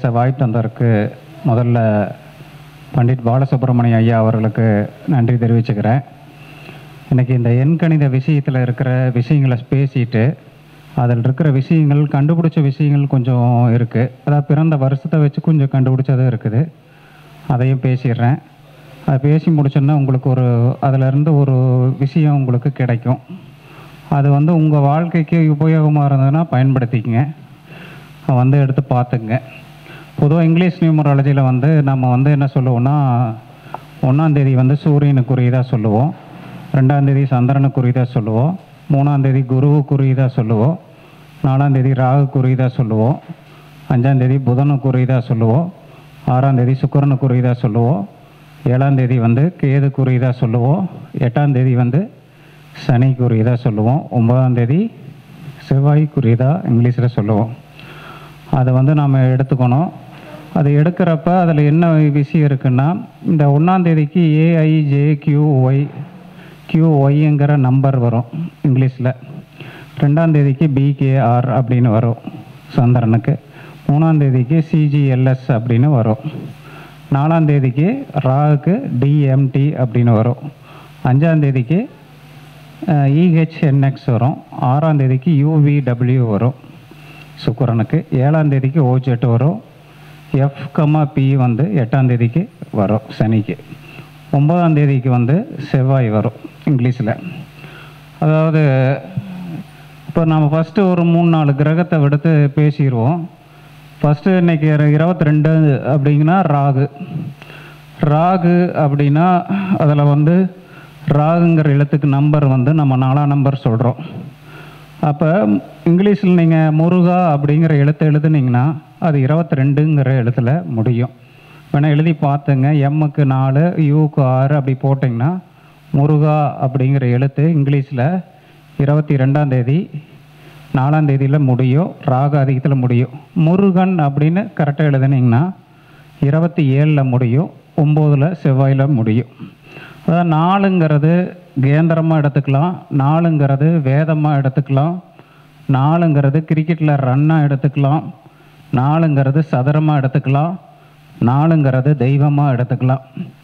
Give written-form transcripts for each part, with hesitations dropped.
வாய்ப்பு தந்ததற்கு முதல்ல பண்டிட் பாலசுப்ரமணிய ஐயா அவர்களுக்கு நன்றி தெரிவிச்சுக்கிறேன். இன்றைக்கி இந்த எண்கணித விஷயத்தில் இருக்கிற விஷயங்களை பேசிட்டு அதில் இருக்கிற விஷயங்கள் கண்டுபிடிச்ச விஷயங்கள் கொஞ்சம் இருக்குது. அதாவது பிறந்த வருஷத்தை வச்சு கொஞ்சம் கண்டுபிடிச்சதும் இருக்குது. அதையும் பேசிடுறேன். அதை பேசி முடிச்சோன்னா உங்களுக்கு அதிலிருந்து ஒரு விஷயம் உங்களுக்கு கிடைக்கும். அது உங்கள் வாழ்க்கைக்கு உபயோகமாக இருந்ததுன்னா பயன்படுத்திக்கங்க, எடுத்து பார்த்துங்க. பொதுவாக இங்கிலீஷ் நியூமராலஜியில் நம்ம என்ன சொல்லுவோம்னா, 1ஆம் தேதி சூரியனுக்குரியதாக சொல்லுவோம், 2ஆம் தேதி சந்திரனுக்குரியதாக சொல்லுவோம், 3ஆம் தேதி குருவுக்குரியதாக சொல்லுவோம், 4ஆம் தேதி ராகுக்குரியதாக சொல்லுவோம், 5ஆம் தேதி புதனுக்குரியதாக சொல்லுவோம், 6ஆம் தேதி சுக்கிரனுக்குரியதாக சொல்லுவோம், 7ஆம் தேதி கேதுக்குரியதாக சொல்லுவோம், 8ஆம் தேதி சனிக்குரியதாக சொல்லுவோம், 9ஆம் தேதி செவ்வாய்க்குரியதாக இங்கிலீஷில் சொல்லுவோம். அதை நாம் எடுத்துக்கணும். அது எடுக்கிறப்ப அதில் என்ன விஷயம் இருக்குன்னா, இந்த 1ஆம் தேதிக்கு AIJQYங்கிற நம்பர் வரும் இங்கிலீஷில். 2ஆம் தேதிக்கு BKR அப்படின்னு வரும் சந்திரனுக்கு. 3ஆம் தேதிக்கு CGLS அப்படின்னு வரும். 4ஆம் தேதிக்கு ராகுக்கு DMT அப்படின்னு வரும். 5ஆம் தேதிக்கு EHNX வரும். 6ஆம் தேதிக்கு UVW வரும் சுக்கிரனுக்கு. 7ஆம் தேதிக்கு OZ வரும். FP 8ஆம் தேதிக்கு வரும் சனிக்கு. 9ஆம் தேதிக்கு செவ்வாய் வரும் இங்கிலீஷில். அதாவது இப்போ நம்ம ஃபஸ்ட்டு ஒரு 3-4 கிரகத்தை எடுத்து பேசிடுவோம். ஃபஸ்ட்டு இன்றைக்கி 22 அப்படிங்கன்னா ராகு அப்படின்னா அதில் ராகுங்கிற எழுத்துக்கு நம்பர் நம்ம 4ஆம் நம்பர் சொல்கிறோம். அப்போ இங்கிலீஷில் நீங்கள் முருகா அப்படிங்கிற எழுத்து எழுதுனீங்கன்னா அது 22ங்கிற எழுத்தில் முடியும். வேணால் எழுதி பார்த்துங்க. எம்முக்கு 4, யூக்கு 6 அப்படி போட்டிங்கன்னா முருகா அப்படிங்கிற எழுத்து இங்கிலீஷில் 22ஆம் தேதி 4ஆம் தேதியில் முடியும், ராகு அதிகத்தில் முடியும். முருகன் அப்படின்னு கரெக்டாக எழுதுனீங்கன்னா 27ல் முடியும், 9ல் செவ்வாயில் முடியும். அதாவது 4ங்கிறது கேந்திரமாக எடுத்துக்கலாம், 4ங்கிறது வேதமாக எடுத்துக்கலாம், 4ங்கிறது கிரிக்கெட்டில் ரன்னாக எடுத்துக்கலாம், 4ங்கிறது சதுரமாக எடுத்துக்கலாம், 4ங்கிறது தெய்வமாக எடுத்துக்கலாம்.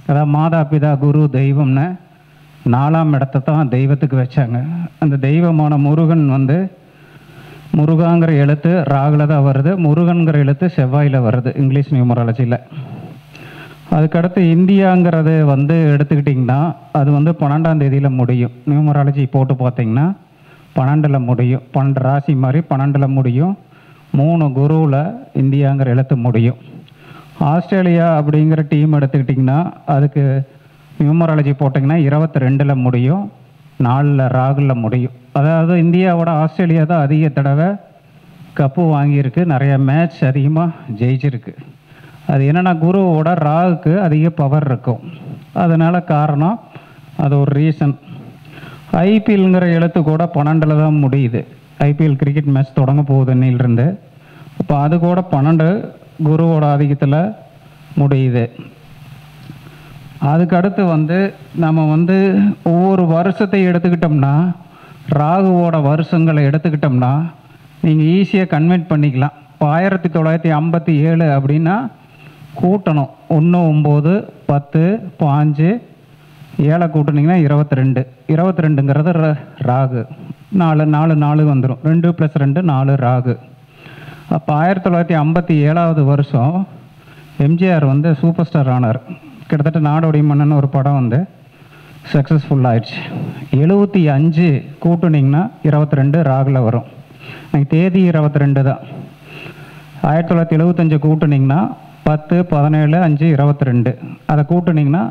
அதாவது மாதா பிதா குரு தெய்வம்னு 4ஆம் இடத்தை தான் தெய்வத்துக்கு வச்சாங்க. அந்த தெய்வமான முருகன் முருகாங்கிற எழுத்து ராகுல தான் வருது, முருகன்கிற எழுத்து செவ்வாயில் வருது இங்கிலீஷ் நியூமராலஜியில். அதுக்கடுத்து இந்தியாங்கிறது எடுத்துக்கிட்டிங்கன்னா அது 12ஆம் தேதியில் முடியும். நியூமராலஜி போட்டு பார்த்தீங்கன்னா 12ல் முடியும். 12 ராசி மாதிரி 12ல் முடியும். 3 குருவில் இந்தியாங்கிற எழுத்து முடியும். ஆஸ்திரேலியா அப்படிங்கிற டீம் எடுத்துக்கிட்டிங்கன்னா அதுக்கு நியூமராலஜி போட்டிங்கன்னா 22ல் முடியும், 4ல் ராகுல முடியும். அதாவது இந்தியாவோட ஆஸ்திரேலியா தான் அதிக தடவை கப்பு வாங்கியிருக்கு, நிறைய மேட்ச் அதிகமாக ஜெயிச்சிருக்கு. அது என்னென்னா குருவோட ராகுக்கு அதிக பவர் இருக்கும், அதனால் காரணம் அது ஒரு ரீசன். ஐபிஎல்ங்கிற எழுத்து கூட 12ல் தான் முடியுது. ஐபிஎல் கிரிக்கெட் மேட்ச் தொடங்க போகுது இன்னிலிருந்து. அப்போ அது கூட 12 குருவோட அதிகத்தில் முடியுது. அதுக்கடுத்து நம்ம ஒவ்வொரு வருஷத்தை எடுத்துக்கிட்டோம்னா, ராகுவோட வருஷங்களை எடுத்துக்கிட்டோம்னா நீங்கள் ஈஸியாக கன்வெர்ட் பண்ணிக்கலாம். இப்போ 1957 அப்படின்னா கூட்டணும் 1, 9, 10, 5, 7 கூட்டினீங்கன்னா 22. 22ங்கிறது ராகு. 4 வந்துடும். 2 + 2 4 ராகு. அப்போ 1957 வருஷம் எம்ஜிஆர் சூப்பர் ஸ்டார் ஆனார். கிட்டத்தட்ட நாடோடி மன்னன் ஒரு படம் சக்ஸஸ்ஃபுல் ஆயிடுச்சு. 75 கூட்டினீங்கன்னா 22 ராகுல வரும். எனக்கு தேதி 22 தான். 1975 கூட்டினீங்கன்னா 10, 17, 5, 22. அதை கூட்டினீங்கன்னா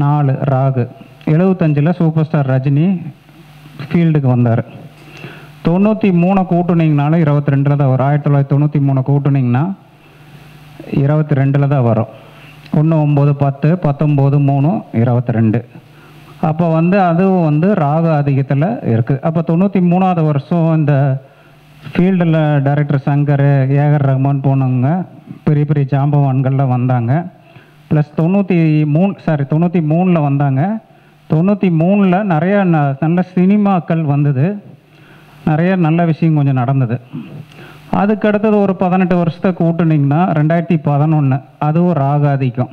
4 ராகு. 75ல் சூப்பர் ஸ்டார் ரஜினி ஃபீல்டுக்கு வந்தார். 93 கூட்டினீங்கனாலும் 22ல் தான் வரும். 1993 கூட்டினீங்கன்னா 22ல் தான் வரும். 1, 9, 10, 19, 3, 22. அப்போ அதுவும் ராகு அதிகத்தில் இருக்குது. அப்போ 93ஆவது வருஷம் இந்த ஃபீல்டில் டைரக்டர் சங்கர், ஏஆர் ரஹ்மான் போனவங்க பெரிய பெரிய ஜாம்பவான்களில் வந்தாங்க. ப்ளஸ் 93ல் வந்தாங்க. 93ல் நிறையா நல்ல சினிமாக்கள் வந்தது, நிறைய நல்ல விஷயம் கொஞ்சம் நடந்தது. அதுக்கு அடுத்தது ஒரு 18 வருஷத்தை கூட்டுனிங்கன்னா 2011, அதுவும் ராகாதிக்கம்.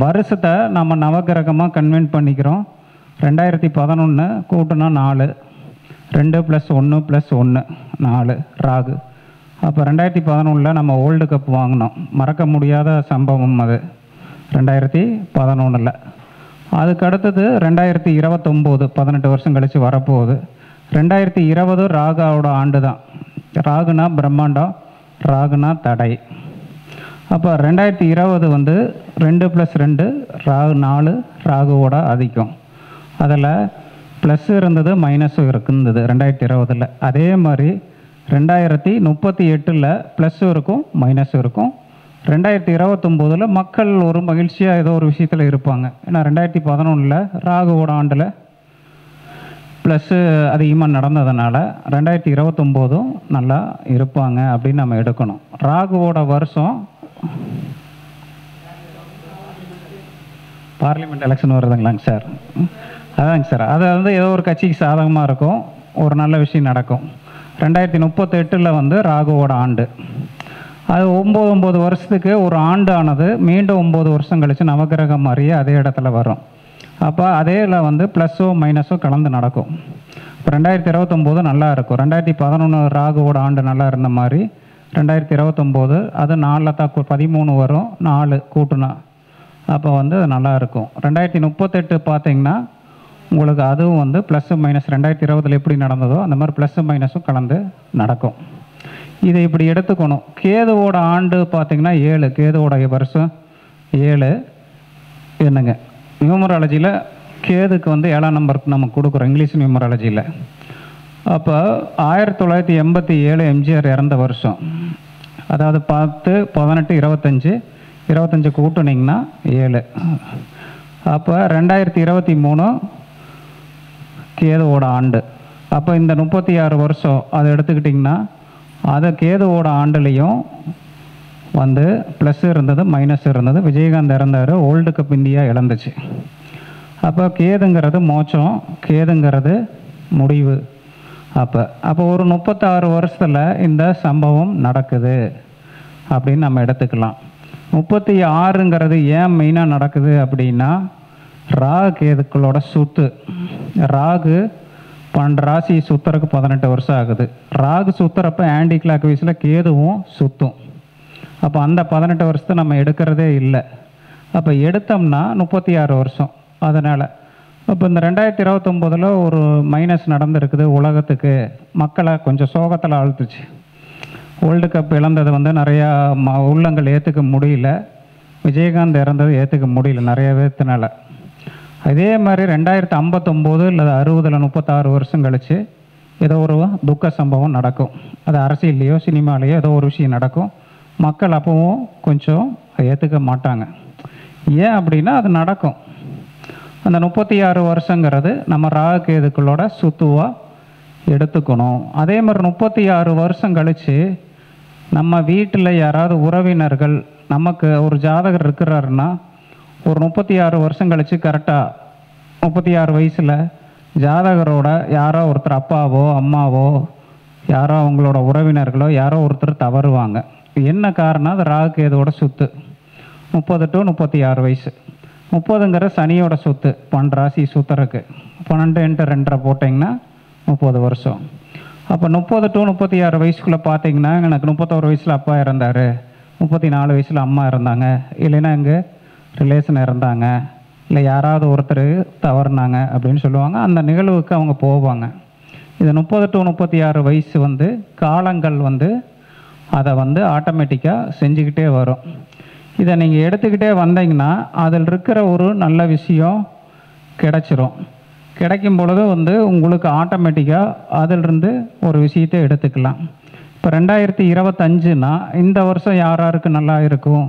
வருஷத்தை நம்ம நவகிரகமாக கன்வென்ட் பண்ணிக்கிறோம். 2011 கூட்டுனா 4, 2 + 1 + 1 4 ராகு. அப்போ 2011 நம்ம வேர்ல்டு கப் வாங்கினோம். மறக்க முடியாத சம்பவம் அது 2011. அதுக்கு அடுத்தது 2029, 18 வருஷம் கழித்து வரப்போகுது. 2020 ராகாவோட ஆண்டு தான். ராகுனா பிரம்மாண்டம், ராகுனா தடை. அப்போ 2020 வந்து 2 + 2 ராகு 4, ராகுவோட அதிகம். அதில் ப்ளஸ் இருந்தது, மைனஸும் இருந்தது 2020. அதே மாதிரி 2038 ப்ளஸ்ஸும் இருக்கும், மைனஸும் இருக்கும். 2029 மக்கள் ஒரு மகிழ்ச்சியாக ஏதோ ஒரு விஷயத்தில் இருப்பாங்க. ஏன்னா 2011 ராகுவோட ஆண்டில் ப்ளஸ்ஸு அதிகமாக நடந்ததுனால 2029 நல்லா இருப்பாங்க அப்படின்னு நம்ம எடுக்கணும். ராகுவோட வருஷம் பார்லிமெண்ட் எலெக்ஷன் வருதுங்களாங்க சார்? அதாங்க சார். அது வந்து ஏதோ ஒரு கட்சிக்கு சாதகமாக இருக்கும், ஒரு நல்ல விஷயம் நடக்கும். 2038 வந்து ராகுவோட ஆண்டு. அது 9 வருஷத்துக்கு ஒரு ஆண்டு ஆனது மீண்டும் 9 வருஷம் கழித்து நவகிரகம் மாதிரியே அதே இடத்துல வரும். அப்போ அதேல வந்து ப்ளஸ்ஸோ மைனஸோ கலந்து நடக்கும். இப்போ 2029 நல்லா இருக்கும். 2011 ராகுவோட ஆண்டு நல்லா இருந்த மாதிரி 2029 அது 4 தான் 13 வரும், 4 கூட்டுனா அப்போ வந்து அது நல்லா இருக்கும். 2038 பார்த்தீங்கன்னா உங்களுக்கு அதுவும் வந்து ப்ளஸ்ஸு மைனஸ் 2020 எப்படி நடந்ததோ அந்த மாதிரி ப்ளஸ்ஸு மைனஸும் கலந்து நடக்கும். இதை இப்படி எடுத்துக்கணும். கேதுவோட ஆண்டு பார்த்திங்கன்னா 7, கேதுவோட வருஷம் 7 என்னங்க நியூமராலஜியில் கேதுக்கு வந்து 7ஆம் நம்பருக்கு நம்ம கொடுக்குறோம் இங்கிலீஷ் நியூமராலஜியில். அப்போ 1987 எம்ஜிஆர் இறந்த வருஷம். அதாவது 10, 18, 25 கூட்டுனிங்கன்னா 7. அப்போ 2023 கேதுவோட ஆண்டு. அப்போ இந்த 36 வருஷம் அதை எடுத்துக்கிட்டிங்கன்னா அதை கேதுவோட ஆண்டுலேயும் வந்து ப்ளஸ் இருந்தது, மைனஸ் இருந்தது. விஜயகாந்த் இறந்தார், வேர்ல்டு கப் இந்தியா இழந்துச்சு. அப்போ கேதுங்கிறது மோட்சம், கேதுங்கிறது முடிவு. அப்போ ஒரு 36 வருஷத்தில் இந்த சம்பவம் நடக்குது அப்படின்னு நம்ம எடுத்துக்கலாம். 36ங்கிறது ஏன் மெயினாக நடக்குது அப்படின்னா ராகு கேதுக்களோட சுத்து. ராகு 12 ராசி சுற்றுறதுக்கு 18 வருஷம் ஆகுது. ராகு சுற்றுறப்ப ஆன்டி கிளாக் வைஸில் கேதுவும் சுற்றும். அப்போ அந்த 18 வருஷத்தை நம்ம எடுக்கிறதே இல்லை. அப்போ எடுத்தோம்னா 36 வருஷம். அதனால் இப்போ இந்த 2029 ஒரு மைனஸ் நடந்திருக்குது உலகத்துக்கு. மக்களை கொஞ்சம் சோகத்தில் ஆழ்த்துச்சு. வேர்ல்டு கப் இழந்தது வந்து நிறையா உள்ளங்கள் ஏற்றுக்க முடியல. விஜயகாந்த் இறந்தது ஏற்றுக்க முடியல நிறைய பேர்த்தினால. அதே மாதிரி 2059 இல்லை 60 36 வருஷம் கழித்து ஏதோ ஒரு துக்க சம்பவம் நடக்கும். அது அரசியல்லையோ சினிமாலேயோ ஏதோ ஒரு விஷயம் நடக்கும். மக்கள் அப்பவும் கொஞ்சம் ஏற்றுக்க மாட்டாங்க. ஏன் அப்படின்னா அது நடக்கும். அந்த 36 வருஷங்கிறது நம்ம ராகு கேதுக்களோட சுத்துவாக எடுத்துக்கணும். அதே மாதிரி 36 வருஷம் கழித்து நம்ம வீட்டில் யாராவது உறவினர்கள் நமக்கு ஒரு ஜாதகர் இருக்கிறாருன்னா ஒரு 36 வருஷம் கழித்து கரெக்டாக 36 வயசில் ஜாதகரோட யாரோ ஒருத்தர் அப்பாவோ அம்மாவோ யாரோ அவங்களோட உறவினர்களோ யாரோ ஒருத்தர் தவறுவாங்க. என்ன காரணம்? அது ராகு கேதுவோட சுத்து. 30 to 36 வயசு. 30ங்கிற சனியோட சொத்து. 12 ராசி சுத்தருக்கு 12 × 2 போட்டிங்கன்னா 30 வருஷம். அப்போ 30 to 36 வயசுக்குள்ளே பார்த்தீங்கன்னா எனக்கு 31 வயசில் அப்பா இறந்தார், 34 வயசில் அம்மா இறந்தாங்க, இல்லைன்னா எங்கள் ரிலேஷன் இறந்தாங்க, இல்லை யாராவது ஒருத்தர் தவறுனாங்க அப்படின்னு சொல்லுவாங்க. அந்த நிகழ்வுக்கு அவங்க போவாங்க. இது 30 to 36 வயசு வந்து காலங்கள் வந்து அதை வந்து ஆட்டோமேட்டிக்காக செஞ்சுக்கிட்டே வரும். இதை நீங்கள் எடுத்துக்கிட்டே வந்தீங்கன்னா அதில் இருக்கிற ஒரு நல்ல விஷயம் கிடைச்சிரும். கிடைக்கும் பொழுது வந்து உங்களுக்கு ஆட்டோமேட்டிக்காக அதிலிருந்து ஒரு விஷயத்தை எடுத்துக்கலாம். இப்போ 2025னா இந்த வருஷம் யாராருக்கு நல்லா இருக்கும்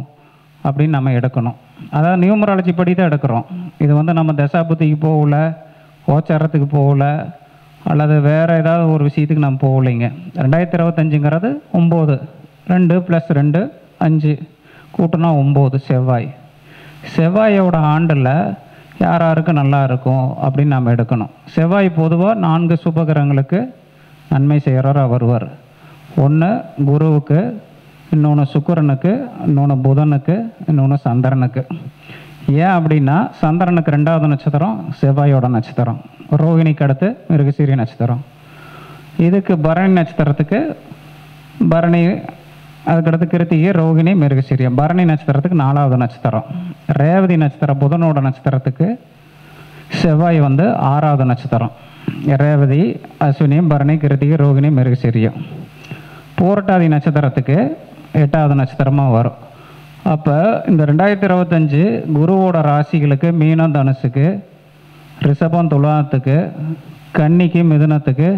அப்படின்னு நம்ம எடுக்கணும். அதாவது நியூமராலஜி படி தான் எடுக்கிறோம். இது வந்து நம்ம தசாபுத்திக்கு போகல, கோச்சாரத்துக்கு போகல, அல்லது வேறு ஏதாவது ஒரு விஷயத்துக்கு நம்ம போகலைங்க. 2025ங்கிறது 9, 2 + 2 5 கூட்டினா 9 செவ்வாய். செவ்வாயோட ஆண்டில் யாராருக்கு நல்லா இருக்கும் அப்படின்னு நம்ம எடுக்கணும். செவ்வாய் பொதுவாக 4 சுபகிரகங்களுக்கு நன்மை செய்கிறவராக வருவார். ஒன்று குருவுக்கு, இன்னொன்று சுக்கிரனுக்கு, இன்னொன்று புதனுக்கு, இன்னொன்று சந்திரனுக்கு. ஏன் அப்படின்னா சந்திரனுக்கு 2வது நட்சத்திரம் செவ்வாயோட நட்சத்திரம், ரோகிணிக்கு அடுத்து மிருகசீரிய நட்சத்திரம். இதுக்கு பரணி நட்சத்திரத்துக்கு பரணி, அதுக்கடுத்து கிருத்திகை, ரோகிணி, மிருகசீரியம். பரணி நட்சத்திரத்துக்கு 4வது நட்சத்திரம். ரேவதி நட்சத்திரம் புதனோட நட்சத்திரத்துக்கு செவ்வாய் 6வது நட்சத்திரம். ரேவதி, அஸ்வினி, பரணி, கிருத்திகை, ரோகிணி, மிருகசீரியம். பூரட்டாதி நட்சத்திரத்துக்கு 8வது நட்சத்திரமாக வரும். அப்போ இந்த 2025 குருவோட ராசிகளுக்கு மீனம், தனுசுக்கு, ரிஷபம், துலாத்துக்கு, கன்னிக்கு, மிதுனத்துக்கு,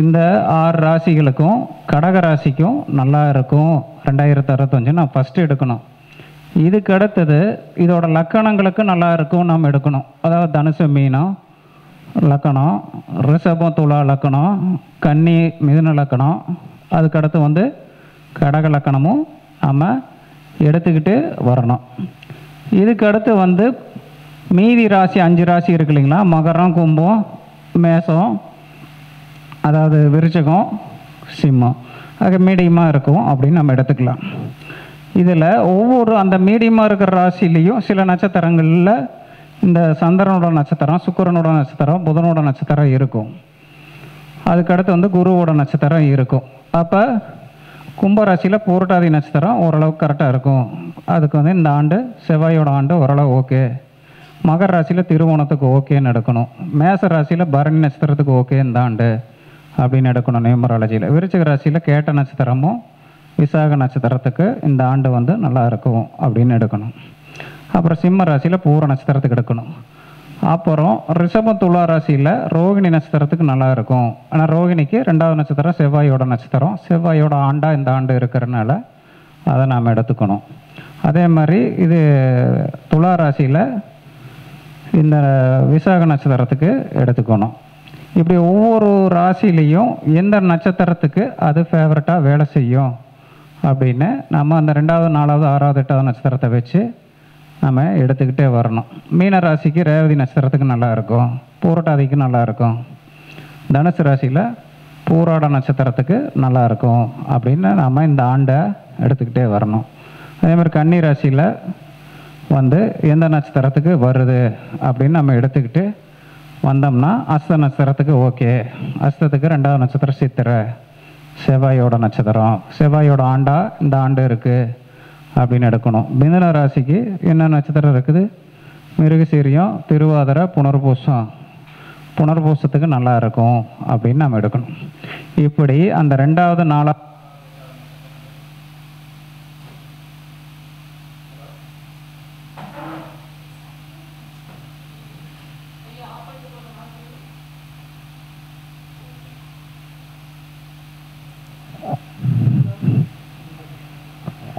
இந்த 6 ராசிகளுக்கும் கடக ராசிக்கும் நல்லா இருக்கும் 2025 நான் ஃபஸ்ட்டு எடுக்கணும். இதுக்கு அடுத்தது இதோட லக்கணங்களுக்கு நல்லா இருக்கும் நம்ம எடுக்கணும். அதாவது தனுசு மீனம் லக்கணம், ரிஷபம் துலா லக்கணம், கன்னி மிதுன லக்கணம், அதுக்கடுத்து கடக லக்கணமும் நம்ம எடுத்துக்கிட்டு வரணும். இதுக்கு அடுத்து மீதி ராசி 5 ராசி இருக்கு இல்லைங்களா, மகரம், கும்பம், மேசம், அதாவது விருச்சகம், சிம்மம், அது மீடியமாக இருக்கும் அப்படின்னு நம்ம எடுத்துக்கலாம். இதில் ஒவ்வொரு அந்த மீடியமாக இருக்கிற ராசிலையும் சில நட்சத்திரங்களில் இந்த சந்திரனோட நட்சத்திரம், சுக்கிரனோட நட்சத்திரம், புதனோட நட்சத்திரம் இருக்கும். அதுக்கடுத்து குருவோட நட்சத்திரம் இருக்கும். அப்போ கும்பராசியில் பூரட்டாதி நட்சத்திரம் ஓரளவுக்கு கரெக்டாக இருக்கும். அதுக்கு இந்த ஆண்டு செவ்வாயோட ஆண்டு ஓரளவு ஓகே. மகர ராசியில் திருவோணத்துக்கு ஓகேன்னு எடுக்கணும். மேச ராசியில் பரணி நட்சத்திரத்துக்கு ஓகே இந்த ஆண்டு அப்படின்னு எடுக்கணும் நியூமராலஜியில். விருச்சிக ராசியில் கேட்ட நட்சத்திரமும் விசாக நட்சத்திரத்துக்கு இந்த ஆண்டு நல்லா இருக்கும் அப்படின்னு எடுக்கணும். அப்புறம் சிம்ம ராசியில் பூர நட்சத்திரத்துக்கு எடுக்கணும். அப்புறம் ரிஷபம், துலா ராசியில் ரோகிணி நட்சத்திரத்துக்கு நல்லா இருக்கும். ஆனால் ரோகிணிக்கு 2வது நட்சத்திரம் செவ்வாயோட நட்சத்திரம், செவ்வாயோட ஆண்டாக இந்த ஆண்டு இருக்கிறதுனால அதை நாம் எடுத்துக்கணும். அதே மாதிரி இது துலா ராசியில் இந்த விசாக நட்சத்திரத்துக்கு எடுத்துக்கணும். இப்படி ஒவ்வொரு ராசிலையும் எந்த நட்சத்திரத்துக்கு அது ஃபேவரட்டாக வேலை செய்யும் அப்படின்னு நம்ம அந்த 2வது, 4வது, 6வது, 8வது நட்சத்திரத்தை வச்சு நம்ம எடுத்துக்கிட்டே வரணும். மீன ராசிக்கு ரேவதி நட்சத்திரத்துக்கு நல்லாயிருக்கும், பூரட்டாதிக்கு நல்லாயிருக்கும். தனுசு ராசியில் பூராட நட்சத்திரத்துக்கு நல்லாயிருக்கும் அப்படின்னு நம்ம இந்த ஆண்டை எடுத்துக்கிட்டே வரணும். அதேமாதிரி கன்னி ராசியில் எந்த நட்சத்திரத்துக்கு வருது அப்படின்னு நம்ம எடுத்துக்கிட்டு வந்தோம்னா அஸ்த நட்சத்திரத்துக்கு ஓகே. அஸ்தத்துக்கு 2வது நட்சத்திரம் சித்திரை, செவ்வாயோட நட்சத்திரம், செவ்வாயோட ஆண்டா இந்த ஆண்டு இருக்குது அப்படின்னு எடுக்கணும். மிதுன ராசிக்கு என்ன நட்சத்திரம் இருக்குது, மிருகசீரியம், திருவாதிரை, புனர்பூசம். புனர்பூசத்துக்கு நல்லா இருக்கும் அப்படின்னு நம்ம எடுக்கணும். இப்படி அந்த 2வது, 4வது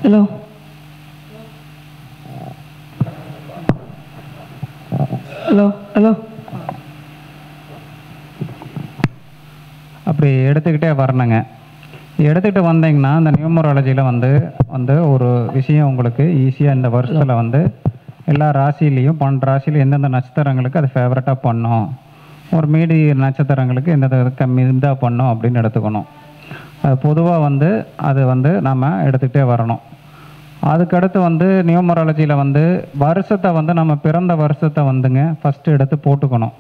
ஹலோ ஹலோ ஹலோ அப்படி எடுத்துக்கிட்டே வரணுங்க. எடுத்துக்கிட்டு வந்தீங்கன்னா இந்த நியூமராலஜியில் ஒரு விஷயம் உங்களுக்கு ஈஸியாக இந்த வருஷத்தில் எல்லா ராசிலையும் 12 ராசியில் எந்தெந்த நட்சத்திரங்களுக்கு அது ஃபேவரட்டாக பண்ணும், ஒரு மீதி நட்சத்திரங்களுக்கு எந்தெந்த கம்மி இதாக பண்ணும் அப்படின்னு எடுத்துக்கணும். அது பொதுவாக அது நம்ம எடுத்துக்கிட்டே வரணும். அதுக்கடுத்து நியூமராலஜியில் வருஷத்தை நம்ம பிறந்த வருஷத்தை ஃபஸ்ட்டு எடுத்து போட்டுக்கணும்.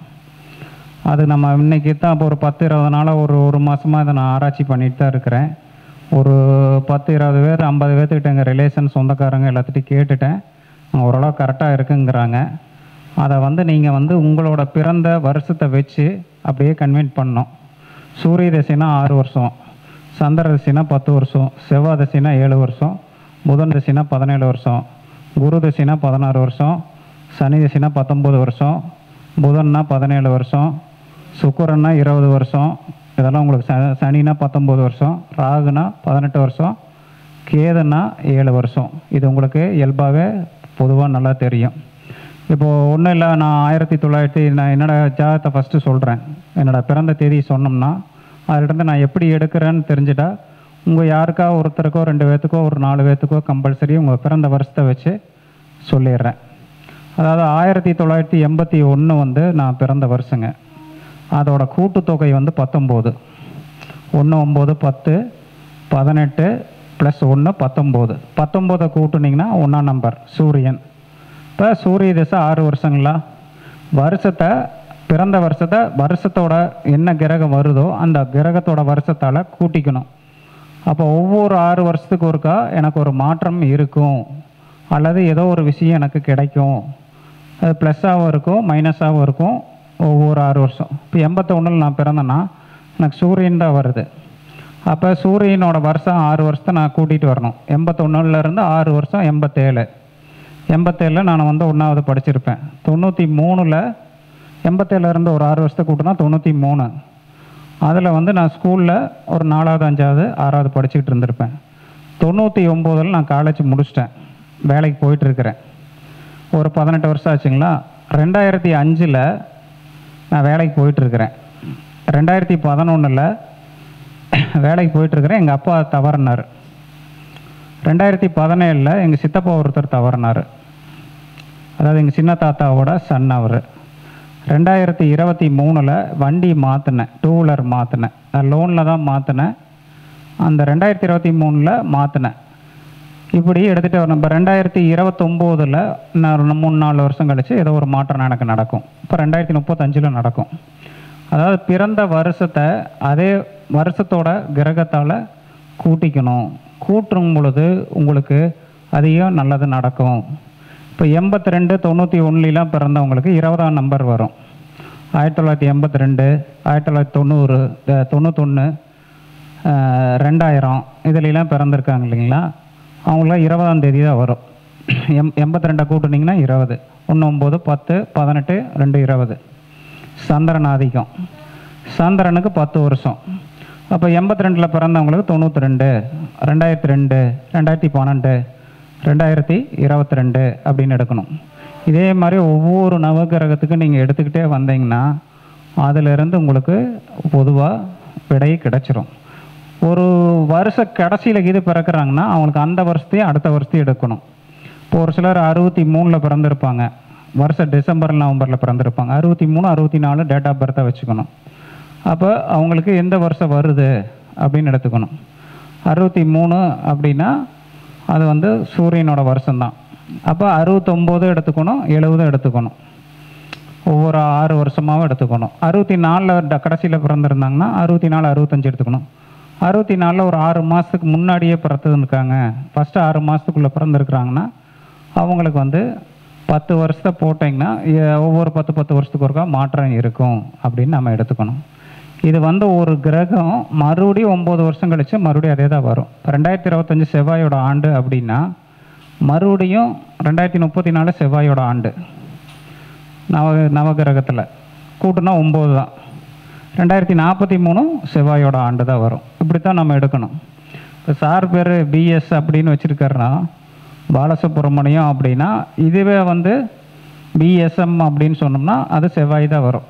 அது நம்ம இன்றைக்கி தான் இப்போ ஒரு 10-20 நாளாக ஒரு மாதமாக இதை நான் ஆராய்ச்சி பண்ணிட்டு தான் இருக்கிறேன். ஒரு 10-20 பேர் 50 பேர்த்துக்கிட்ட எங்கள் ரிலேஷன் சொந்தக்காரங்க எல்லாத்துட்டையும் கேட்டுட்டேன். ஓரளவு கரெக்டாக இருக்குங்கிறாங்க. அதை நீங்கள் உங்களோட பிறந்த வருஷத்தை வச்சு அப்படியே கன்வென்ட் பண்ணணும். சூரிய தசைனா 6 வருஷம், சந்திர தசைனா 10 வருஷம், செவ்வாய் தசைனா 7 வருஷம், புதன் தசைனா 17 வருஷம், குரு தசைனா 16 வருஷம், சனி தசைனா 19 வருஷம், புதன்னா 17 வருஷம், சுக்கிரன்னா 20 வருஷம். இதெல்லாம் உங்களுக்கு சனினா 19 வருஷம், ராகுனா 18 வருஷம், கேதுன்னா 7 வருஷம். இது உங்களுக்கு இயல்பாகவே பொதுவாக நல்லா தெரியும். இப்போது ஒன்றும் இல்லை, நான் 1900 நான் என்னோடய ஜாதகத்தை ஃபஸ்ட்டு சொல்கிறேன். என்னோடய பிறந்த தேதி சொன்னோம்னா அதிலிருந்து நான் எப்படி எடுக்கிறேன்னு தெரிஞ்சுட்டா உங்கள் யாருக்கா ஒருத்தருக்கோ 2 பேர்த்துக்கோ ஒரு 4 பேர்த்துக்கோ கம்பல்சரி உங்கள் பிறந்த வருஷத்தை வச்சு சொல்லிடுறேன். அதாவது 1981 நான் பிறந்த வருஷங்க. அதோட கூட்டுத்தொகை 19. 1 9 10 18 ப்ளஸ் 1 19. 19 கூட்டுனீங்கன்னா 1ஆம் நம்பர் சூரியன். இப்போ சூரிய திசை 6 வருஷங்களா, வருஷத்தை பிறந்த வருஷத்தோட என்ன கிரகம் வருதோ அந்த கிரகத்தோட வருஷத்தால் கூட்டிக்கணும். அப்போ ஒவ்வொரு 6 வருஷத்துக்கு ஒருக்கா எனக்கு ஒரு மாற்றம் இருக்கும், அல்லது ஏதோ ஒரு விஷயம் எனக்கு கிடைக்கும். அது ப்ளஸ்ஸாகவும் இருக்கும் மைனஸாகவும் இருக்கும் ஒவ்வொரு 6 வருஷம். இப்போ 81 நான் பிறந்தேன்னா எனக்கு சூரியன் தான் வருது. அப்போ சூரியனோட வருஷம் 6 வருஷத்தை நான் கூட்டிகிட்டு வரணும். 81லேருந்து 6 வருஷம் 87. 87 நான் வந்து 1ஆவது படிச்சிருப்பேன். 93ல் 87லேருந்து ஒரு 6 வருஷத்தை கூட்டினா 93. அதில் வந்து நான் ஸ்கூலில் ஒரு 4ஆவது 5ஆவது 6ஆவது படிச்சுக்கிட்டு இருந்திருப்பேன். 99ல் நான் காலேஜ் முடிச்சிட்டேன், வேலைக்கு போயிட்டுருக்கிறேன். ஒரு 18 வருஷம் ஆச்சுங்களா. 2005ல் நான் வேலைக்கு போயிட்டுருக்கிறேன். 2011ல் வேலைக்கு போயிட்டுருக்கிறேன். எங்கள் அப்பா தவறினார். 2017ல் எங்கள் சித்தப்பா ஒருத்தர் தவறினார். அதாவது எங்கள் சின்ன தாத்தாவோட சன் அவர். 2023ல் வண்டி மாற்றினேன், 2 வீலர் மாற்றினேன். லோனில் தான் மாற்றினேன். அந்த 2023ல் மாற்றினேன். இப்படி எடுத்துகிட்டு வரணும். இப்போ 2029ல் நான் 3-4 வருஷம் கழித்து ஏதோ ஒரு மாற்றம் எனக்கு நடக்கும். இப்போ 2035ல் நடக்கும். அதாவது பிறந்த வருஷத்தை அதே வருஷத்தோட கிரகத்தால் கூட்டிக்கணும். கூட்டும் பொழுது உங்களுக்கு அதிகம் நல்லது நடக்கும். இப்போ 82 91லாம் பிறந்தவங்களுக்கு 20ஆம் நம்பர் வரும். 1982 1990 91 2000 இதிலெலாம் பிறந்திருக்காங்க இல்லைங்களா, அவங்களாம் 20ஆம் தேதி தான் வரும். 82 கூட்டினீங்கன்னா 20. 1 9 10 18 2 20. சந்திரன் ஆதிக்கம். சந்திரனுக்கு 10 வருஷம். அப்போ 82ல் பிறந்தவங்களுக்கு 92 2002 2012 2022 அப்படின்னு எடுக்கணும். இதே மாதிரி ஒவ்வொரு நவகிரகத்துக்கும் நீங்கள் எடுத்துக்கிட்டே வந்தீங்கன்னா அதிலிருந்து உங்களுக்கு பொதுவாக விடை கிடச்சிரும். ஒரு வருஷ கடைசியில் இது பிறக்கிறாங்கன்னா அவங்களுக்கு அந்த வருஷத்தையும் அடுத்த வருஷத்தையும் எடுக்கணும். இப்போ ஒரு சிலர் 63ல் பிறந்திருப்பாங்க, வருஷம் டிசம்பர் நவம்பரில் பிறந்திருப்பாங்க. 63 64 டேட் ஆஃப் பர்த்தை வச்சுக்கணும். அப்போ அவங்களுக்கு எந்த வருஷம் வருது அப்படின்னு எடுத்துக்கணும். 63 அப்படின்னா அது வந்து சூரியனோட வருஷம்தான். அப்போ 69 எடுத்துக்கணும், 70 எடுத்துக்கணும். ஒவ்வொரு 6 வருஷமாகவும் எடுத்துக்கணும். 64ல் கடைசியில் பிறந்திருந்தாங்கன்னா 64 65 எடுத்துக்கணும். 64ல் ஒரு 6 மாதத்துக்கு முன்னாடியே பிறந்துருக்காங்க, ஃபஸ்ட்டு 6 மாதத்துக்குள்ளே பிறந்திருக்கிறாங்கன்னா அவங்களுக்கு வந்து 10 வருஷத்தை போட்டிங்கன்னா ஒவ்வொரு 10 வருஷத்துக்கு ஒருக்கா மாற்றம் இருக்கும் அப்படின்னு நம்ம எடுத்துக்கணும். இது வந்து ஒரு கிரகம் மறுபடியும் 9 வருஷம் கழித்து மறுபடியும் அதே தான் வரும். 2025 செவ்வாயோட ஆண்டு அப்படின்னா மறுபடியும் 2034 செவ்வாயோட ஆண்டு. நவகிரகத்தில் கூட்டுனா 9 தான். 2043 செவ்வாயோட ஆண்டு தான் வரும். இப்படி தான் நம்ம எடுக்கணும். இப்போ சார் பேர் பிஎஸ் அப்படின்னு வச்சுருக்காருன்னா பாலசுப்ரமணியம் அப்படின்னா இதுவே வந்து பிஎஸ்எம் அப்படின்னு சொன்னோம்னா அது செவ்வாய் தான் வரும்.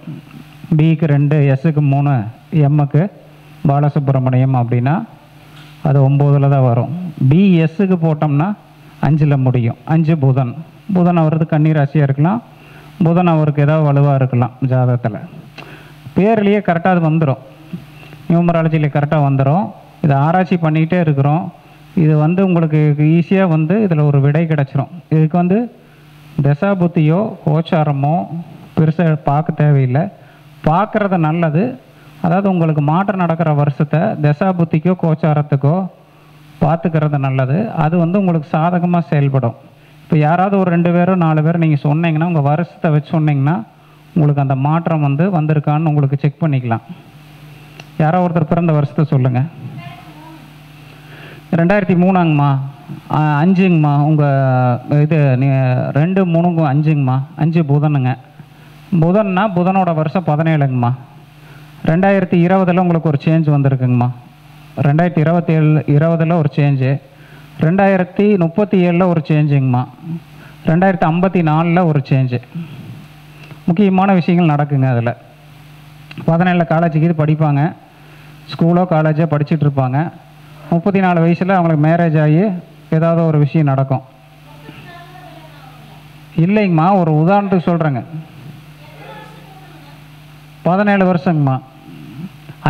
பிக்கு 2 எஸ்ஸுக்கு 3 எம்முக்கு பாலசுப்ரமணியம் அப்படின்னா அது 9ல் தான் வரும். பிஎஸ்ஸுக்கு போட்டோம்னா 5ல் முடியும். 5 புதன். புதன் அவரது கன்னி ராசியாக இருக்கலாம், புதன் அவருக்கு ஏதாவது வலுவாக இருக்கலாம் ஜாதகத்தில். பேர்லேயே கரெக்டாக அது வந்துடும், நியூமராலஜியில் கரெக்டாக வந்துடும். இதை ஆராய்ச்சி பண்ணிக்கிட்டே இருக்கிறோம். இது வந்து உங்களுக்கு ஈஸியாக வந்து இதில் ஒரு விடை கிடச்சிரும். இதுக்கு வந்து தசாபுத்தியோ கோச்சாரமோ பெருசாக பார்க்க தேவையில்லை. பார்க்குறது நல்லது. அதாவது உங்களுக்கு மாற்றம் நடக்கிற வருஷத்தை தசாபுத்திக்கோ கோச்சாரத்துக்கோ பார்த்துக்கிறது நல்லது. அது வந்து உங்களுக்கு சாதகமாக செயல்படும். இப்போ யாராவது ஒரு 2 பேரோ 4 பேர் நீங்கள் சொன்னீங்கன்னா உங்கள் வருஷத்தை வச்சு சொன்னீங்கன்னா உங்களுக்கு அந்த மாற்றம் வந்து வந்திருக்கான்னு உங்களுக்கு செக் பண்ணிக்கலாம். யாரோ ஒருத்தர் பிறந்த வருஷத்தை சொல்லுங்கள். 2003ங்கம்மா 5ங்கம்மா உங்கள் இது 2 3 5ங்கம்மா 5 புதனுங்க. புதன்னா புதனோட வருஷம் 17ங்கம்மா. 2020ல் உங்களுக்கு ஒரு சேஞ்ச் வந்திருக்குங்கம்மா. 2020ல் ஒரு சேஞ்சு, 2037ல் ஒரு சேஞ்சுங்கம்மா, 2054ல் ஒரு சேஞ்சு. முக்கியமான விஷயங்கள் நடக்குங்க அதில். 17ல் காலேஜுக்கு இது படிப்பாங்க, ஸ்கூலோ காலேஜோ படிச்சுட்டு இருப்பாங்க. 34 வயசில் அவங்களுக்கு மேரேஜ் ஆகி ஏதாவது ஒரு விஷயம் நடக்கும். இல்லைங்கம்மா, ஒரு உதாரணத்துக்கு சொல்கிறேங்க. 17 வருஷங்கம்மா.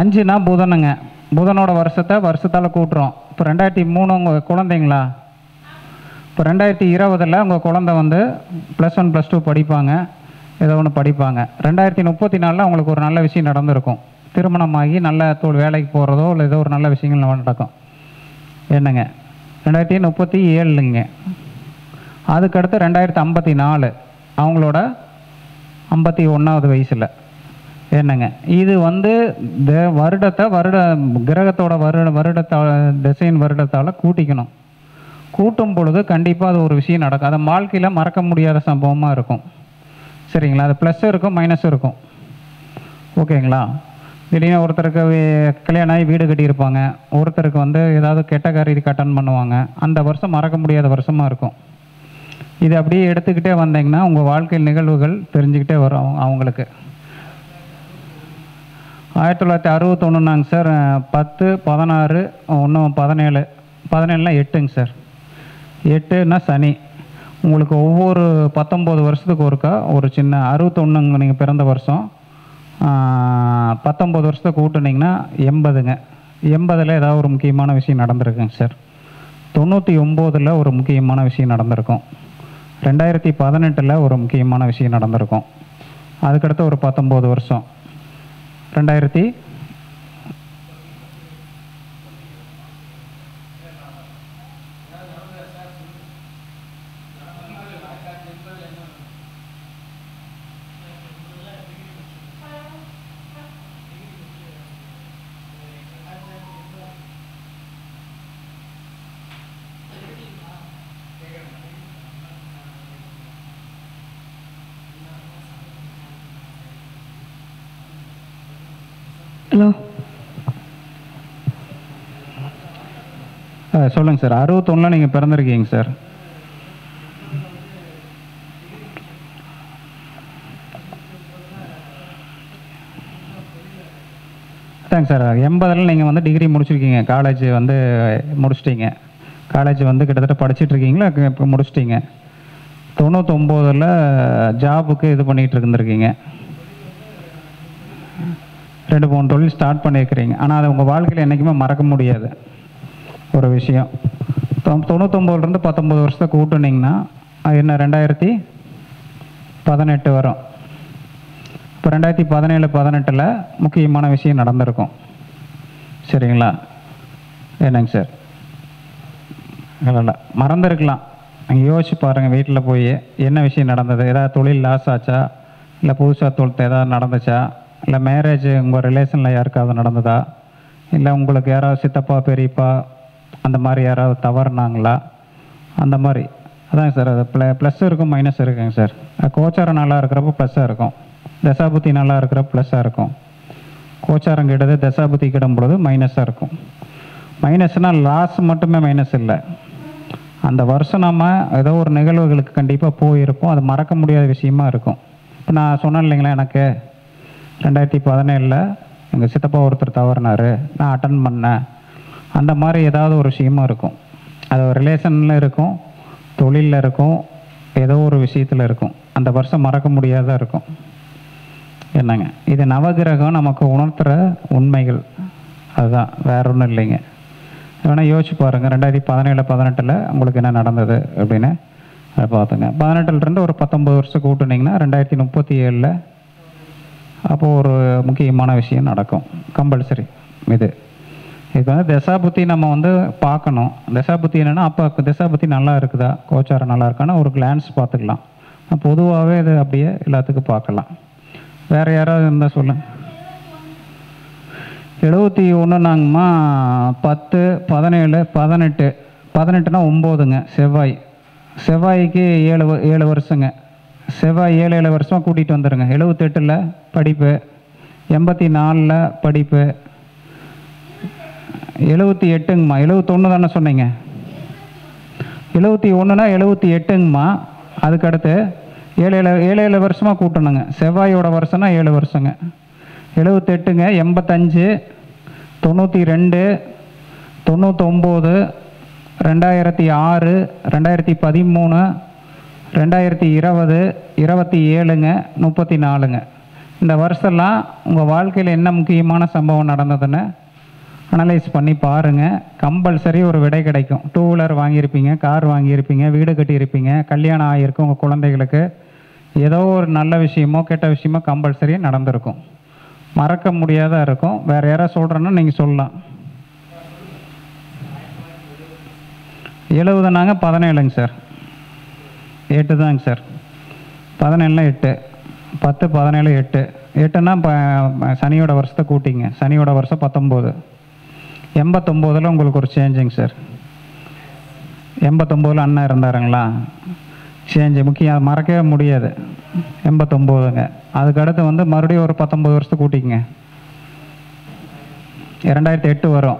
5னா புதனுங்க, புதனோட வருஷத்தால் கூட்டுறோம். இப்போ 2003 உங்கள் குழந்தைங்களா? இப்போ 2020 உங்கள் குழந்தை வந்து +1 +2 படிப்பாங்க, ஏதோ ஒன்று படிப்பாங்க. 2034 அவங்களுக்கு ஒரு நல்ல விஷயம் நடந்திருக்கும். திருமணமாகி நல்ல வேலைக்கு போகிறதோ இல்லை ஏதோ ஒரு நல்ல விஷயங்கள் நடக்கும். என்னங்க 2037ங்க. அதுக்கடுத்து 2054 அவங்களோட 51வது வயசில். என்னங்க இது வந்து கிரகத்தோட திசையின் வருடத்தால் கூட்டிக்கணும். கூட்டும் பொழுது கண்டிப்பாக அது ஒரு விஷயம் நடக்கும். அது வாழ்க்கையில் மறக்க முடியாத சம்பவமாக இருக்கும். சரிங்களா? அது ப்ளஸ் இருக்கும், மைனஸ் இருக்கும். ஓகேங்களா? திடீர்னு ஒருத்தருக்கு கல்யாணம் ஆகி வீடு கட்டியிருப்பாங்க, ஒருத்தருக்கு வந்து ஏதாவது கெட்ட காரியத்துக்கு அட்டன் பண்ணுவாங்க. அந்த வருஷம் மறக்க முடியாத வருஷமாக இருக்கும். இது அப்படியே எடுத்துக்கிட்டே வந்தீங்கன்னா உங்கள் வாழ்க்கை நிகழ்வுகள் தெரிஞ்சுக்கிட்டே வரும் அவங்களுக்கு. 1961 சார். 10, 16, 17. 17னா 8ங்க சார். 8னா சனி. உங்களுக்கு ஒவ்வொரு 19 வருஷத்துக்கு ஒருக்கா ஒரு சின்ன 61 நீங்கள் பிறந்த வருஷம் 19 வருஷத்தை கூட்டுனீங்கன்னா 80ங்க. 80ல் ஏதாவது ஒரு முக்கியமான விஷயம் நடந்திருக்குங்க சார். 99ல் ஒரு முக்கியமான விஷயம் நடந்திருக்கும். 2018ல் ஒரு முக்கியமான விஷயம் நடந்திருக்கும். அதுக்கடுத்து ஒரு 19 வருஷம் 2000 ஹலோ சொல்லுங்கள் சார். 61ல் நீங்கள் பிறந்திருக்கீங்க சார். Thanks sir. 80ல் நீங்கள் வந்து டிகிரி முடிச்சிருக்கீங்க, காலேஜ் வந்து முடிச்சிட்டிங்க. காலேஜ் வந்து கிட்டத்தட்ட படிச்சுட்ருக்கீங்களா? இப்போ முடிச்சிட்டிங்க. 99ல் ஜாபுக்கு இது பண்ணிகிட்டு இருந்துருக்கீங்க. 2-3 தொழில் ஸ்டார்ட் பண்ணியிருக்கிறீங்க. ஆனால் அது உங்கள் வாழ்க்கையில் என்றைக்குமே மறக்க முடியாது ஒரு விஷயம். 99லேருந்து 19 வருஷத்தை கூட்டுனீங்கன்னா என்ன 2018 வரும். இப்போ 2017, 18ல் முக்கியமான விஷயம் நடந்திருக்கும். சரிங்களா? என்னங்க சார்? இல்லை மறந்துருக்கலாம். நீங்கள் யோசிச்சு பாருங்கள், வீட்டில் போய் என்ன விஷயம் நடந்தது, ஏதாவது தொழில் லாஸ் ஆச்சா, இல்லை புதுசாக தொழில் ஏதாவது நடந்துச்சா, இல்லை மேரேஜ் உங்கள் ரிலேஷனில் யாருக்காவது நடந்ததா, இல்லை உங்களுக்கு யாராவது சித்தப்பா பெரியப்பா அந்த மாதிரி யாராவது தவறுனாங்களா, அந்த மாதிரி. அதாங்க சார். அது ப்ளஸ் இருக்கும், மைனஸ் இருக்குங்க சார். கோச்சாரம் நல்லா இருக்கிறப்ப ப்ளஸ்ஸாக இருக்கும், தசாபுத்தி நல்லா இருக்கிறப்ப ப்ளஸ்ஸாக இருக்கும். கோச்சாரம் கெடுது, தசாபுத்தி கிடும் பொழுது மைனஸாக இருக்கும். மைனஸ்னால் லாஸ் மட்டுமே மைனஸ் இல்லை. அந்த வருஷம் நம்ம ஏதோ ஒரு நிகழ்வுகளுக்கு கண்டிப்பாக போயிருப்போம், அது மறக்க முடியாத விஷயமா இருக்கும். இப்போ நான் சொன்னேன் இல்லைங்களா, எனக்கு 2017ல் எங்கள் சித்தப்பா ஒருத்தர் தவறுனார், நான் அட்டன் பண்ணேன். அந்த மாதிரி ஏதாவது ஒரு விஷயமா இருக்கும். அது ஒரு ரிலேஷனில் இருக்கும், தொழிலில் இருக்கும், ஏதோ ஒரு விஷயத்தில் இருக்கும். அந்த வருஷம் மறக்க முடியாத இருக்கும். என்னங்க இது நவகிரகம் நமக்கு உணர்த்துகிற உண்மைகள். அதுதான், வேற ஒன்றும் இல்லைங்க. வேணால் யோசிச்சு பாருங்கள், 2017, 18ல் உங்களுக்கு என்ன நடந்தது அப்படின்னு அதை பார்த்துங்க. 18லேருந்து ஒரு 19 வருஷம் கூட்டுனீங்கன்னா 2037ல் அப்போது ஒரு முக்கியமான விஷயம் நடக்கும், கம்பல்சரி. இது வந்து தசாபுத்தி நம்ம வந்து பார்க்கணும். தசாபுத்தி என்னென்னா, அப்போ தசாபுத்தி நல்லா இருக்குதா, கோச்சாரம் நல்லா இருக்கான்னு ஒரு கிளான்ஸ் பார்த்துக்கலாம். பொதுவாகவே இது அப்படியே எல்லாத்துக்கும் பார்க்கலாம். வேறு யாராவது இருந்தால் சொல்லுங்கள். 71 10, 17, 18. 18னா 9ங்க. செவ்வாய்க்கு 7 வருஷங்க. செவ்வாய் 7 வருஷமாக கூட்டிகிட்டு வந்துடுங்க. 78ல் படிப்பு, 84ல் படிப்பு, 78ங்கம்மா. 71 தானே சொன்னீங்க? 71னா 78ங்கம்மா. அதுக்கடுத்து 7 வருஷமாக கூட்டணுங்க. செவ்வாயோட வருஷம்னா 7 வருஷங்க. 78ங்க, 85, 92, 99, 2006, 2013, 2020, 27ங்க, 34ங்க. இந்த வருஷம்லாம் உங்கள் வாழ்க்கையில் என்ன முக்கியமான சம்பவம் நடந்ததுன்னு அனலைஸ் பண்ணி பாருங்கள். கம்பல்சரி ஒரு விடை கிடைக்கும். 2 வீலர் வாங்கியிருப்பீங்க, கார் வாங்கியிருப்பீங்க, வீடு கட்டியிருப்பீங்க, கல்யாணம் ஆகியிருக்கும் உங்கள் குழந்தைகளுக்கு. ஏதோ ஒரு நல்ல விஷயமோ கெட்ட விஷயமோ கம்பல்சரியாக நடந்திருக்கும். மறக்க முடியாத இருக்கும். வேறு யாராவது சொல்கிறேன்னா நீங்கள் சொல்லலாம். 70 நாங்கள் 17ங்க சார். 8 தாங்க சார். 17 8 10 17 8 8ன்னா இப்போ சனியோட வருஷத்தை கூட்டிங்க. சனியோட வருஷம் 19. 89 உங்களுக்கு ஒரு சேஞ்சுங்க சார். 89 அண்ணன் இருந்தாருங்களா, சேஞ்சு முக்கியம். அதை மறக்கவே முடியாது. 89ங்க. அதுக்கடுத்து வந்து மறுபடியும் ஒரு 19 வருஷத்தை கூட்டிங்க. 2008 வரும்.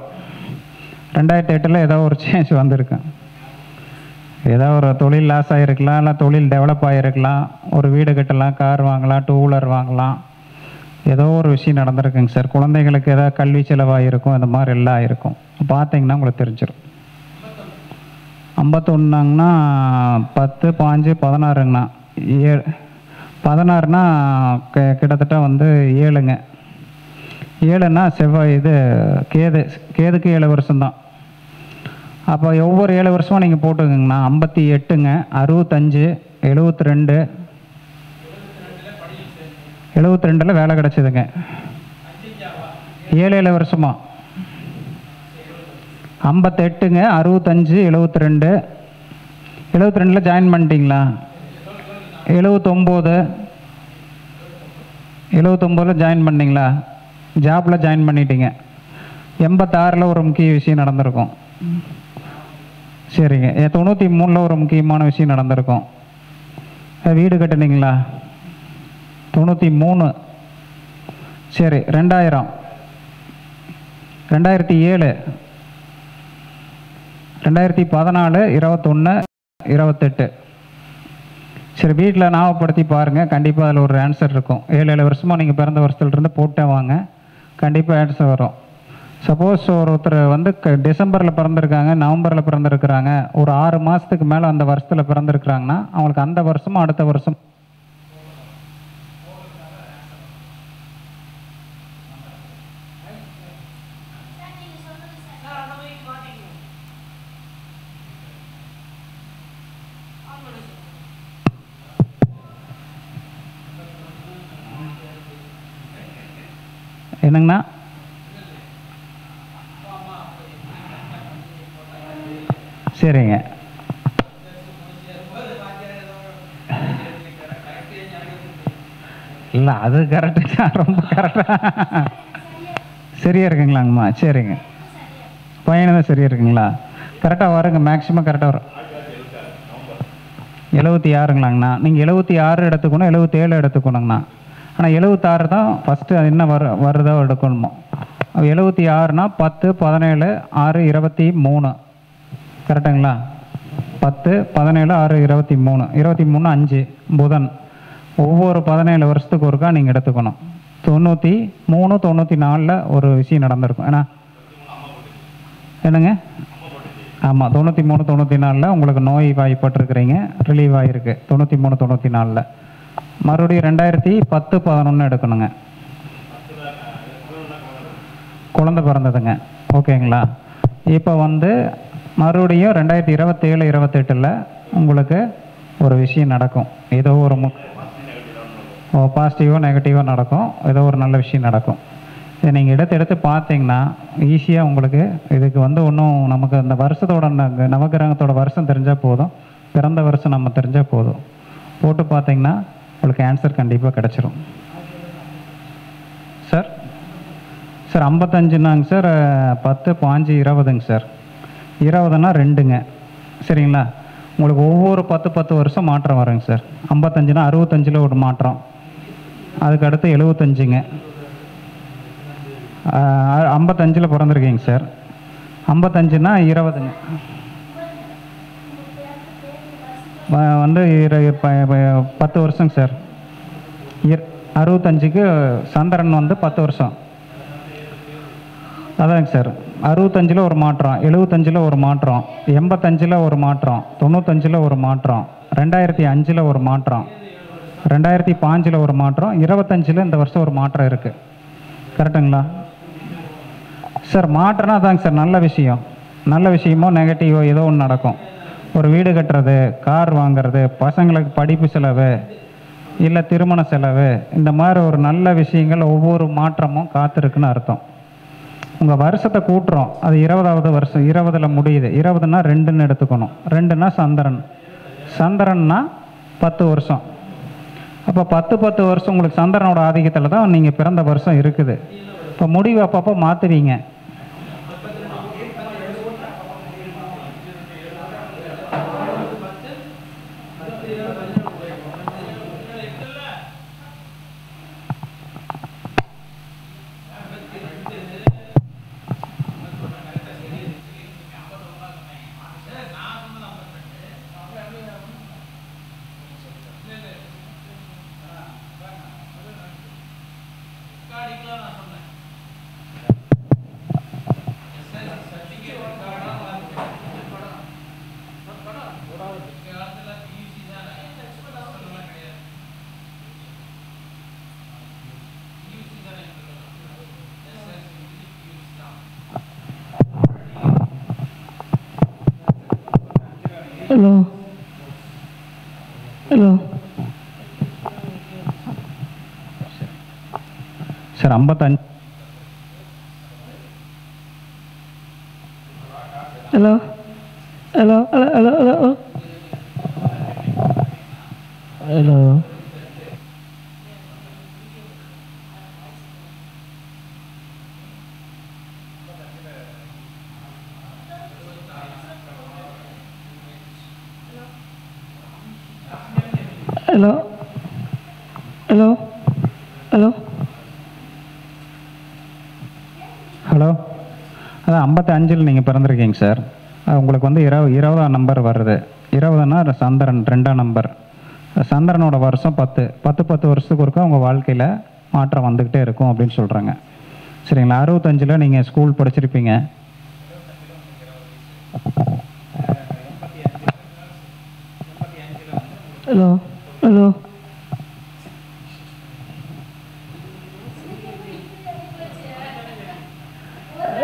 2008 ஏதோ ஒரு சேஞ்ச் வந்திருக்கு. ஏதோ ஒரு தொழில் லாஸ் ஆகிருக்கலாம், இல்லை தொழில் டெவலப் ஆகிருக்கலாம், ஒரு வீடு கட்டலாம், கார் வாங்கலாம், 2 வீலர் வாங்கலாம். ஏதோ ஒரு விஷயம் நடந்திருக்குங்க சார். குழந்தைங்களுக்கு ஏதாவது கல்வி செலவாகிருக்கும். இந்த மாதிரி எல்லாம் ஆகிருக்கும். பார்த்தீங்கன்னா உங்களுக்கு தெரிஞ்சிடும். 51ங்கன்னா 10 5 16ங்கண்ணா. 16னா கிட்டத்தட்ட வந்து 7ங்க. 7ன்னா செவ்வாய் இது கேதுக்கு 7 வருஷம்தான். அப்போ ஒவ்வொரு 7 வருஷமாக நீங்கள் போட்டுக்கங்கண்ணா. 58ங்க, 65 72 72 வேலை கிடச்சிதுங்க. 7 வருஷமா 58ங்க, 65 72 72 ஜாயின் பண்ணிட்டீங்களா? 79 ஜாயின் பண்ணிங்களா? ஜாப்பில் ஜாயின் பண்ணிட்டீங்க. 86 ஒரு முக்கிய விஷயம் நடந்திருக்கும். சரிங்க. 93 ஒரு முக்கியமான விஷயம் நடந்திருக்கும். வீடு கட்டுனீங்களா? 93. சரி. 2000 2007 2014 21 28. சரி, வீட்டில் ஞாபகப்படுத்தி பாருங்கள். கண்டிப்பாக அதில் ஒரு ஆன்சர் இருக்கும். 7 வருஷமாக நீங்கள் பிறந்த வருஷத்துலேருந்து போட்டே வாங்க, கண்டிப்பாக ஆன்சர் வரும். சப்போஸ் ஒருத்தர் வந்து டிசம்பரில் பிறந்திருக்காங்க, நவம்பரில் பிறந்திருக்கிறாங்க, ஒரு 6 மாதத்துக்கு மேலே அந்த வருஷத்தில் பிறந்திருக்கிறாங்கன்னா அவங்களுக்கு அந்த வருஷமும் அடுத்த வருஷம் என்னங்கண்ணா? சரிங்க. இல்லை, அது கரெக்டு தான். ரொம்ப கரெக்டாக சரியாக இருக்குங்களாங்கம்மா? சரிங்க. பையனு தான் சரியாக இருக்குங்களா? கரெக்டாக வருங்க. மேக்ஸிமம் கரெக்டாக வரும். 76ங்களாங்கண்ணா. நீங்கள் 76 எடுத்துக்கணும், 77 எடுத்துக்கணுங்கண்ணா. ஆனால் 76 தான் ஃபஸ்ட்டு. அது என்ன வருதோ எடுக்கணுமோ. 76னா 10 17 6 23 கரெக்டுங்களா? 10 17 6 23 23 5 புதன். ஒவ்வொரு 17 வருஷத்துக்கு ஒருக்கா நீங்கள் எடுத்துக்கணும். 93 94 ஒரு விஷயம் நடந்திருக்கும். ஏன்னா என்னங்க? ஆமாம், 93 94 உங்களுக்கு நோய் வாய்ப்பட்டிருக்கிறீங்க, ரிலீவ் ஆகிருக்கு. 93 94 மறுபடியும் 2010 11 எடுக்கணுங்க. குழந்தை பிறந்ததுங்க. ஓகேங்களா? இப்போ வந்து மறுபடியும் 2027 28 உங்களுக்கு ஒரு விஷயம் நடக்கும். ஏதோ ஒரு பாசிட்டிவோ நெகட்டிவோ நடக்கும். ஏதோ ஒரு நல்ல விஷயம் நடக்கும். இதை நீங்கள் எடுத்து பார்த்தீங்கன்னா ஈஸியாக உங்களுக்கு இதுக்கு வந்து ஒன்றும் நமக்கு அந்த வருஷத்தோட நவகிரகத்தோட வருஷம் தெரிஞ்சால் போதும், பிறந்த வருஷம் நம்ம தெரிஞ்சால் போதும். போட்டு பார்த்தீங்கன்னா உங்களுக்கு ஆன்சர் கண்டிப்பாக கிடச்சிரும். சார் 55னாங்க சார். 10 5 20ங்க சார். 20னா 2ங்க. சரிங்களா? உங்களுக்கு ஒவ்வொரு 10 வருஷம் மாற்றம் வருங்க சார். 55னா 65 ஒரு மாற்றம். அதுக்கடுத்து 75ங்க. 55 பிறந்திருக்கீங்க சார். 55னா 20ங்க. வந்து 10 வருஷங்க சார். 65க்கு சந்திரன் வந்து 10 வருஷம். அதாங்க சார். 65 ஒரு மாற்றம், 75 ஒரு மாற்றம், 85 ஒரு மாற்றம், 95 ஒரு மாற்றம், 2005 ஒரு மாற்றம், 2005 ஒரு மாற்றம், 25 இந்த வருஷம் ஒரு மாற்றம் இருக்குது. கரெக்டுங்களா? சார் மாற்றம்னா தாங்க சார் நல்ல விஷயம். நல்ல விஷயமோ நெகட்டிவோ ஏதோ ஒன்று நடக்கும். ஒரு வீடு கட்டுறது, கார் வாங்குறது, பசங்களுக்கு படிப்பு செலவு, இல்லை திருமண செலவு, இந்த மாதிரி ஒரு நல்ல விஷயங்கள் ஒவ்வொரு மாற்றமும் காத்திருக்குன்னு அர்த்தம். உங்கள் வருஷத்தை கூட்டுறோம், அது 20வது வருஷம், 20ல் முடியுது. 20னா 2ன்னு எடுத்துக்கணும். 2னா சந்திரன், சந்திரன்னா 10 வருஷம். அப்போ 10 வருஷம் உங்களுக்கு சந்திரனோட ஆதிக்கத்தில் தான் நீங்கள் பிறந்த வருஷம் இருக்குது. இப்போ முடிவு அப்பப்போ மாற்றுவீங்க. Hello hello sir 55. Hello hello hello hello hello hello hello hello hello hello, அதான் 55ல் நீங்கள் பிறந்திருக்கீங்க சார். உங்களுக்கு வந்து 20ஆம் நம்பர் வருது. 20னா சந்திரன் 2ஆம் நம்பர். சந்திரனோட வருஷம் 10. 10 வருஷத்துக்கு ஒருக்கா உங்கள் வாழ்க்கையில் மாற்றம் வந்துக்கிட்டே இருக்கும் அப்படின்னு சொல்கிறாங்க. சரிங்களா? 65ல் நீங்கள் ஸ்கூல் படிச்சிருப்பீங்க. ஹலோ ஹலோ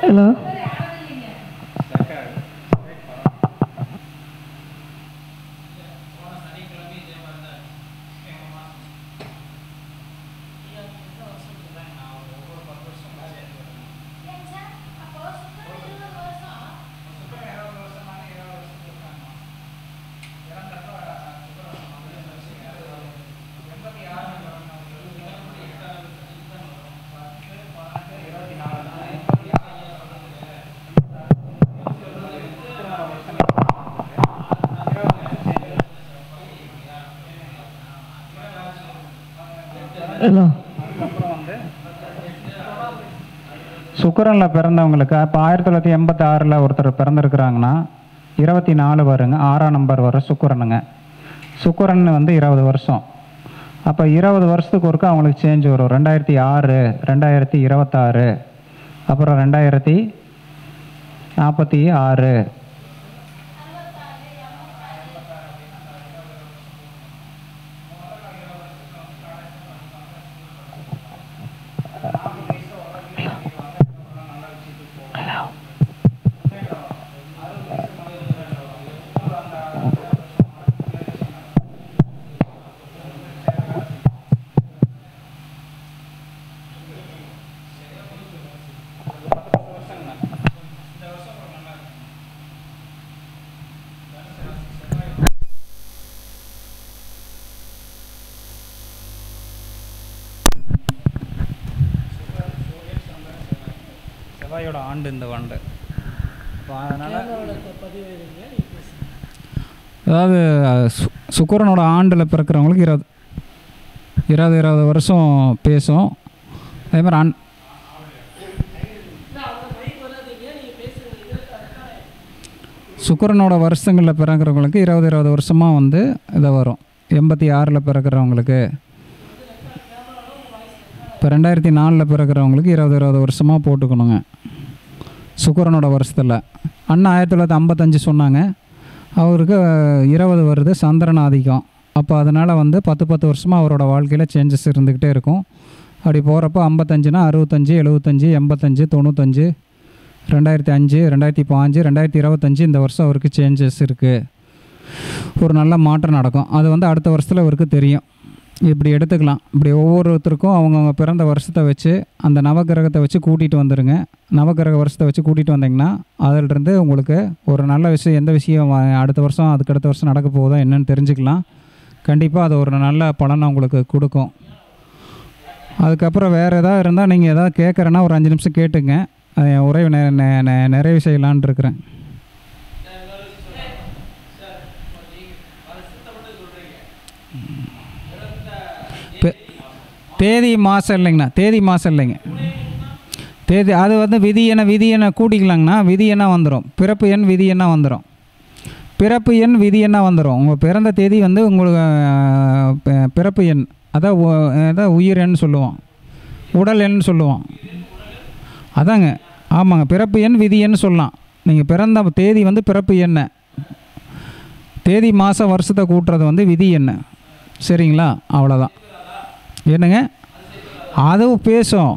ஹலோ ஹலோ சுக்கிரனில் பிறந்தவங்களுக்கு இப்போ 1986ல் ஒருத்தர் பிறந்திருக்கிறாங்கன்னா 24 வருங்க. 6ஆம் நம்பர் வரும் சுக்கிரனுங்க. சுக்கிரன் வந்து 20 வருஷம். அப்போ 20 வருஷத்துக்கு ஒருக்கா அவங்களுக்கு சேஞ்ச் வரும். 2006, 2026, அப்புறம் 2046. செவ்வாயோட ஆண்டு இந்த ஆண்டு. அதனால் அதாவது சுக்கிரனோட ஆண்டில் பிறக்கிறவங்களுக்கு 20 வருஷம் பேசும். அதே மாதிரி சுக்கிரனோட வருஷங்களில் பிறக்கிறவங்களுக்கு 20 வருஷமாக வந்து இதை வரும். 86ல் பிறக்கிறவங்களுக்கு, இப்போ 2004ல் பிறக்கிறவங்களுக்கு 20 வருஷமாக போட்டுக்கணுங்க சுக்கிரனோட வருஷத்தில். அண்ணா 1955 சொன்னாங்க. அவருக்கு 20 வருது, சந்திரன் ஆதிக்கம். அப்போ அதனால் வந்து 10 வருஷமாக அவரோட வாழ்க்கையில் சேஞ்சஸ் இருந்துக்கிட்டே இருக்கும். அப்படி போகிறப்போ 55னா 65, 75, 85, 95, 2005, 2005, 2025 இந்த வருஷம் அவருக்கு சேஞ்சஸ் இருக்குது. ஒரு நல்ல மாற்றம் நடக்கும். அது வந்து அடுத்த வருஷத்தில் அவருக்கு தெரியும். இப்படி எடுத்துக்கலாம். இப்படி ஒவ்வொருத்தருக்கும் அவங்கவுங்க பிறந்த வருஷத்தை வச்சு அந்த நவகிரகத்தை வச்சு கூட்டிகிட்டு வந்துடுங்க. நவகிரக வருஷத்தை வச்சு கூட்டிகிட்டு வந்தீங்கன்னா அதிலிருந்து உங்களுக்கு ஒரு நல்ல விஷயம், எந்த விஷயம் அடுத்த வருஷம் அதுக்கடுத்த வருஷம் நடக்க போகுதோ என்னென்னு தெரிஞ்சுக்கலாம். கண்டிப்பாக அது ஒரு நல்ல பலனை உங்களுக்கு கொடுக்கும். அதுக்கப்புறம் வேறு எதாவது இருந்தால் நீங்கள் எதாவது கேட்குறேன்னா ஒரு 5 நிமிஷம் கேட்டுங்க. என் உரையை நிறைவு செய்யலான் இருக்கிறேன். தேதி மாதம் இல்லைங்கண்ணா, தேதி மாதம் இல்லைங்க, தேதி அது வந்து விதி எண்ணை கூட்டிக்கலாங்கண்ணா. விதி எண்ணா வந்துடும், பிறப்பு எண் விதி எண்ணா வந்துடும். பிறப்பு எண் விதி எண்ணா வந்துடும். உங்கள் பிறந்த தேதி வந்து உங்களுக்கு பிறப்பு எண், அதான் உயிர் எண் சொல்லுவோம், உடல் எண் சொல்லுவோம். அதாங்க, ஆமாங்க, பிறப்பு எண் விதி எண் சொல்லலாம். நீங்கள் பிறந்த தேதி வந்து பிறப்பு எண்ணை, தேதி மாதம் வருஷத்தை கூட்டுறது வந்து விதி எண்ணை. சரிங்களா? அவ்வளோதான். என்னங்க, அதுவும் பேசும்,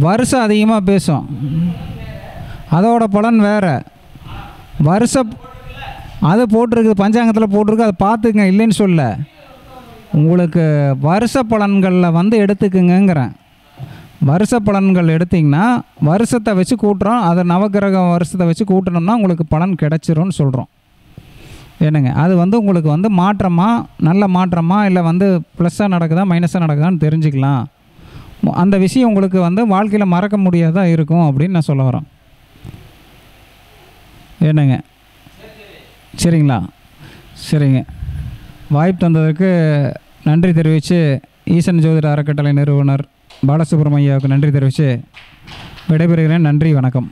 வருஷம் அதிகமாக பேசும், அதோட பலன் வேறு. வருஷம் அது போட்டிருக்கு, பஞ்சாங்கத்தில் போட்டிருக்கு, அதை பார்த்துங்க, இல்லைன்னு சொல்ல. உங்களுக்கு வருஷ பலன்களில் வந்து எடுத்துக்குங்கிறேன். வருஷ பலன்கள் எடுத்திங்கன்னா வருஷத்தை வச்சு கூட்டுறோம், அதை நவகிரக வருஷத்தை வச்சு கூட்டணும்னா உங்களுக்கு பலன் கிடச்சிரும்னு சொல்கிறோம். என்னங்க, அது வந்து உங்களுக்கு வந்து மாற்றமாக, நல்ல மாற்றமாக, இல்லை வந்து ப்ளஸ்ஸாக நடக்குதா மைனஸாக நடக்குதான்னு தெரிஞ்சுக்கலாம். அந்த விஷயம் உங்களுக்கு வந்து வாழ்க்கையில் மறக்க முடியாததாக இருக்கும் அப்படின்னு நான் சொல்ல வரேன். என்னங்க, சரிங்களா? சரிங்க, வாய்ப்பு தந்ததுக்கு நன்றி தெரிவித்து ஈசன் ஜோதிட அறக்கட்டளை நிறுவனர் பாலசுப்ரமணியாவுக்கு நன்றி தெரிவித்து விடைபெறுகிறேன். நன்றி, வணக்கம்.